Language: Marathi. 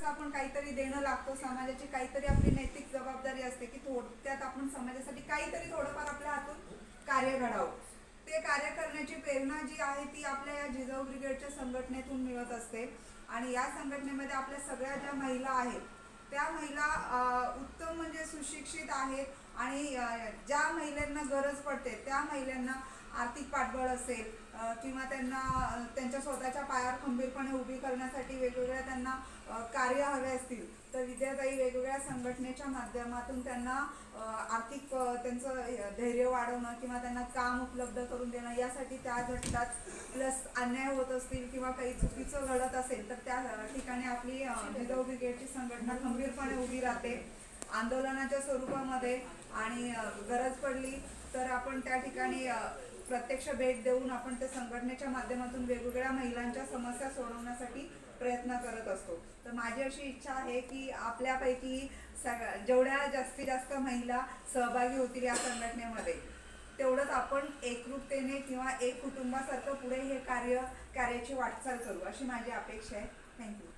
थोडंसं आपण काहीतरी देणं लागतो, समाजाची काहीतरी आपली नैतिक जबाबदारी असते की थोडक्यात आपण समाजासाठी काहीतरी थोडंफार आपल्या हातून कार्य घडावं. ते कार्य करण्याची प्रेरणा जी आहे ती आपल्या या जिजाऊ ब्रिगेडच्या संघटनेतून मिळत असते. आणि या संघटनेमध्ये आपल्या सगळ्या ज्या महिला आहेत त्या महिला उत्तम म्हणजे सुशिक्षित आहेत. आणि ज्या महिलांना गरज पडते त्या महिलांना आर्थिक पाठबळ असेल किंवा त्यांना त्यांच्या स्वतःच्या पायावर खंबीरपणे उभी करण्यासाठी वेगवेगळ्या त्यांना कार्य हवे असतील तर विद्याताई वेगवेगळ्या संघटनेच्या माध्यमातून त्यांना आर्थिक त्यांचं धैर्य वाढवणं किंवा त्यांना काम उपलब्ध करून देणं यासाठी त्या झटतात. प्लस अन्याय होत असतील किंवा काही चुकीचं घडत असेल तर त्या ठिकाणी आपली जिजाऊ ब्रिगेडची संघटना खंबीरपणे उभी राहते आंदोलनाच्या स्वरूपामध्ये. आणि गरज पडली तर आपण त्या ठिकाणी प्रत्यक्ष भेट देऊन आपण त्या संघटनेच्या माध्यमातून वेगवेगळ्या महिलांच्या समस्या सोडवण्यासाठी प्रयत्न करत असतो. तर माझी अशी इच्छा आहे की आपल्यापैकी जेवढ्या जास्तीत जास्त महिला सहभागी होतील या संघटनेमध्ये तेवढंच आपण एकरूपतेने किंवा एक कुटुंबासारखं पुढे हे कार्याची वाटचाल करू अशी माझी अपेक्षा आहे. थँक्यू.